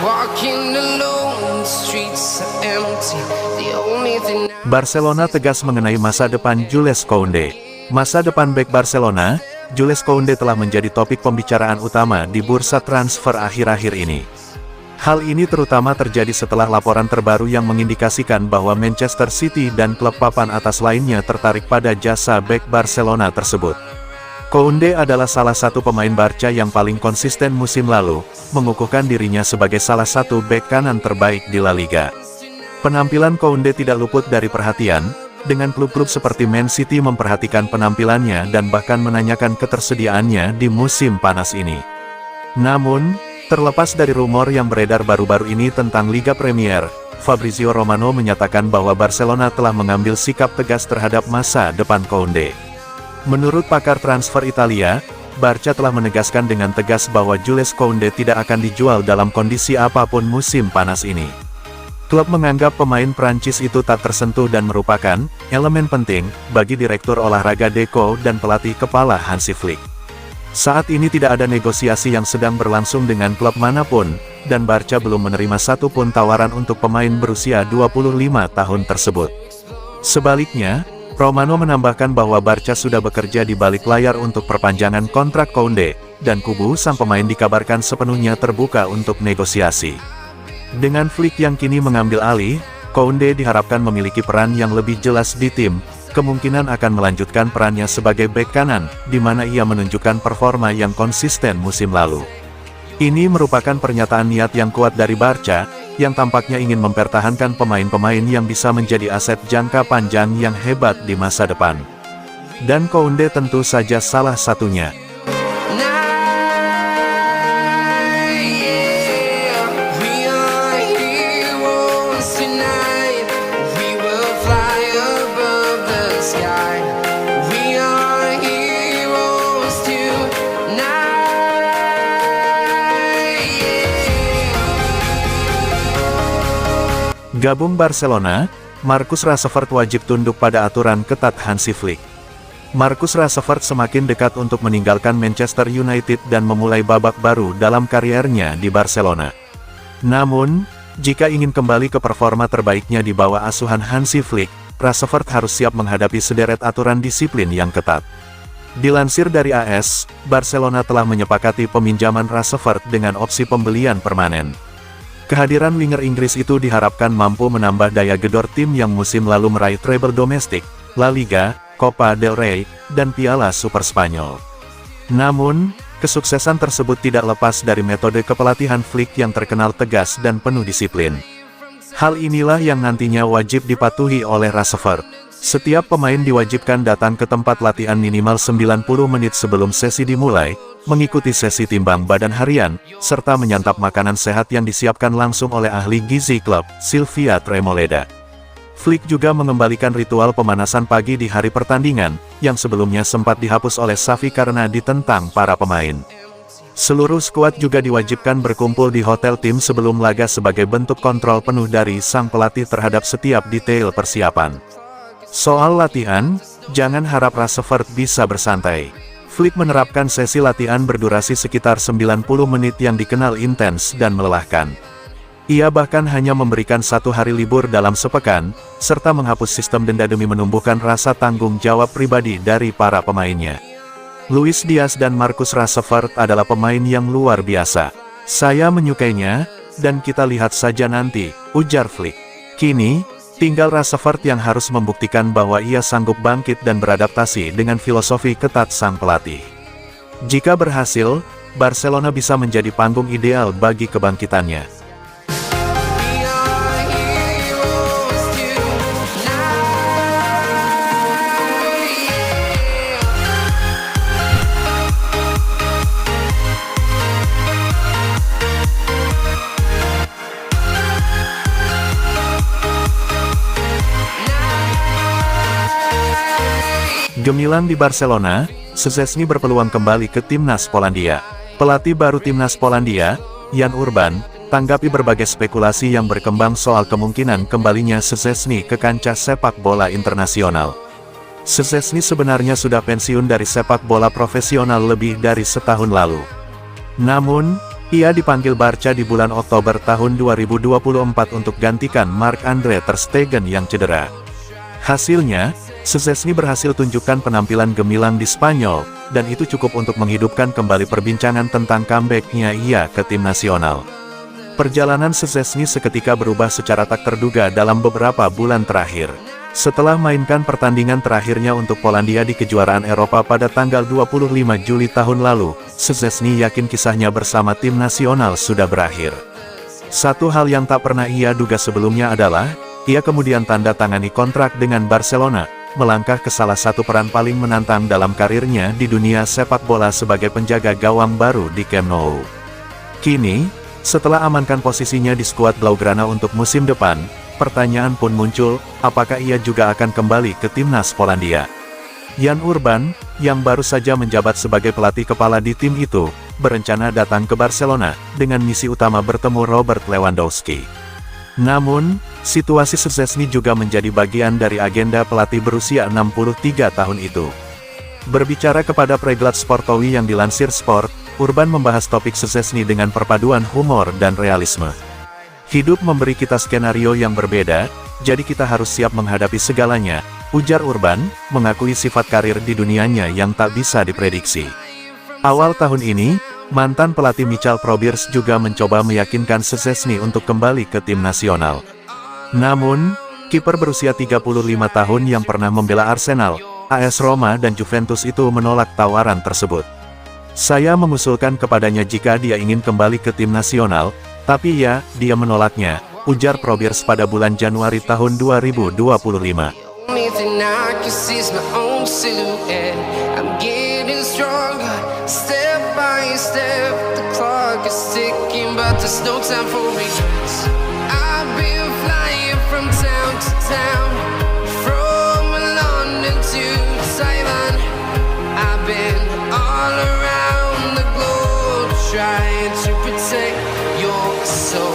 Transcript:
walking alone, the streets are empty. The only thing Barcelona tegas mengenai masa depan Jules Koundé. Masa depan bek Barcelona, Jules Koundé telah menjadi topik pembicaraan utama di bursa transfer akhir-akhir ini. Hal ini terutama terjadi setelah laporan terbaru yang mengindikasikan bahwa Manchester City dan klub papan atas lainnya tertarik pada jasa bek Barcelona tersebut. Koundé adalah salah satu pemain Barca yang paling konsisten musim lalu, mengukuhkan dirinya sebagai salah satu bek kanan terbaik di La Liga. Penampilan Koundé tidak luput dari perhatian, dengan klub-klub seperti Man City memperhatikan penampilannya dan bahkan menanyakan ketersediaannya di musim panas ini. Namun, terlepas dari rumor yang beredar baru-baru ini tentang Liga Premier, Fabrizio Romano menyatakan bahwa Barcelona telah mengambil sikap tegas terhadap masa depan Koundé. Menurut pakar transfer Italia, Barca telah menegaskan dengan tegas bahwa Jules Koundé tidak akan dijual dalam kondisi apapun musim panas ini. Klub menganggap pemain Prancis itu tak tersentuh dan merupakan elemen penting bagi direktur olahraga Deco dan pelatih kepala Hansi Flick. Saat ini tidak ada negosiasi yang sedang berlangsung dengan klub manapun, dan Barca belum menerima satupun tawaran untuk pemain berusia 25 tahun tersebut. Sebaliknya, Romano menambahkan bahwa Barca sudah bekerja di balik layar untuk perpanjangan kontrak Koundé, dan kubu sang pemain dikabarkan sepenuhnya terbuka untuk negosiasi. Dengan Flick yang kini mengambil alih, Koundé diharapkan memiliki peran yang lebih jelas di tim, kemungkinan akan melanjutkan perannya sebagai bek kanan, di mana ia menunjukkan performa yang konsisten musim lalu. Ini merupakan pernyataan niat yang kuat dari Barca, yang tampaknya ingin mempertahankan pemain-pemain yang bisa menjadi aset jangka panjang yang hebat di masa depan. Dan Koundé tentu saja salah satunya. Gabung Barcelona, Marcus Rashford wajib tunduk pada aturan ketat Hansi Flick. Marcus Rashford semakin dekat untuk meninggalkan Manchester United dan memulai babak baru dalam kariernya di Barcelona. Namun, jika ingin kembali ke performa terbaiknya di bawah asuhan Hansi Flick, Rashford harus siap menghadapi sederet aturan disiplin yang ketat. Dilansir dari AS, Barcelona telah menyepakati peminjaman Rashford dengan opsi pembelian permanen. Kehadiran winger Inggris itu diharapkan mampu menambah daya gedor tim yang musim lalu meraih treble domestik, La Liga, Copa del Rey, dan Piala Super Spanyol. Namun, kesuksesan tersebut tidak lepas dari metode kepelatihan Flick yang terkenal tegas dan penuh disiplin. Hal inilah yang nantinya wajib dipatuhi oleh Rashford. Setiap pemain diwajibkan datang ke tempat latihan minimal 90 menit sebelum sesi dimulai, mengikuti sesi timbang badan harian, serta menyantap makanan sehat yang disiapkan langsung oleh ahli gizi klub, Silvia Tremoleda. Flick juga mengembalikan ritual pemanasan pagi di hari pertandingan, yang sebelumnya sempat dihapus oleh Xavi karena ditentang para pemain. Seluruh skuad juga diwajibkan berkumpul di hotel tim sebelum laga sebagai bentuk kontrol penuh dari sang pelatih terhadap setiap detail persiapan. Soal latihan, jangan harap Rashford bisa bersantai. Flick menerapkan sesi latihan berdurasi sekitar 90 menit yang dikenal intens dan melelahkan. Ia bahkan hanya memberikan 1 hari libur dalam sepekan, serta menghapus sistem denda demi menumbuhkan rasa tanggung jawab pribadi dari para pemainnya. Luis Diaz dan Marcus Rashford adalah pemain yang luar biasa. Saya menyukainya, dan kita lihat saja nanti, ujar Flick. Kini, tinggal Rashford yang harus membuktikan bahwa ia sanggup bangkit dan beradaptasi dengan filosofi ketat sang pelatih. Jika berhasil, Barcelona bisa menjadi panggung ideal bagi kebangkitannya. Gemilang di Barcelona, Szczęsny berpeluang kembali ke timnas Polandia. Pelatih baru timnas Polandia, Jan Urban, tanggapi berbagai spekulasi yang berkembang soal kemungkinan kembalinya Szczęsny ke kancah sepak bola internasional. Szczęsny sebenarnya sudah pensiun dari sepak bola profesional lebih dari setahun lalu. Namun, Ia dipanggil Barca di bulan Oktober tahun 2024 untuk gantikan Marc-Andre ter Stegen yang cedera. Hasilnya, Szczęsny berhasil tunjukkan penampilan gemilang di Spanyol, dan itu cukup untuk menghidupkan kembali perbincangan tentang comeback-nya ia ke tim nasional. Perjalanan Szczęsny seketika berubah secara tak terduga dalam beberapa bulan terakhir. Setelah mainkan pertandingan terakhirnya untuk Polandia di kejuaraan Eropa pada tanggal 25 Juli tahun lalu, Szczęsny yakin kisahnya bersama tim nasional sudah berakhir. Satu hal yang tak pernah ia duga sebelumnya adalah, ia kemudian tanda tangani kontrak dengan Barcelona, melangkah ke salah satu peran paling menantang dalam karirnya di dunia sepak bola sebagai penjaga gawang baru di Camp Nou. Kini, setelah amankan posisinya di skuad Blaugrana untuk musim depan, pertanyaan pun muncul, apakah ia juga akan kembali ke timnas Polandia? Jan Urban, yang baru saja menjabat sebagai pelatih kepala di tim itu, berencana datang ke Barcelona, dengan misi utama bertemu Robert Lewandowski. Namun, situasi Szczęsny juga menjadi bagian dari agenda pelatih berusia 63 tahun itu. Berbicara kepada Preglat Sportowi yang dilansir Sport, Urban membahas topik Szczęsny dengan perpaduan humor dan realisme. Hidup memberi kita skenario yang berbeda, jadi kita harus siap menghadapi segalanya, ujar Urban, mengakui sifat karir di dunianya yang tak bisa diprediksi. Awal tahun ini, mantan pelatih Michal Probierz juga mencoba meyakinkan Szczęsny untuk kembali ke tim nasional. Namun, kiper berusia 35 tahun yang pernah membela Arsenal, AS Roma dan Juventus itu menolak tawaran tersebut. Saya mengusulkan kepadanya jika dia ingin kembali ke tim nasional, tapi dia menolaknya, ujar Probierz pada bulan Januari tahun 2025. Only thing I can see is my own silhouette. I'm getting stronger, step by step. The clock is ticking, but there's no time for regrets. I've been flying from town to town, from London to Taiwan. I've been all around the globe, trying to protect your soul.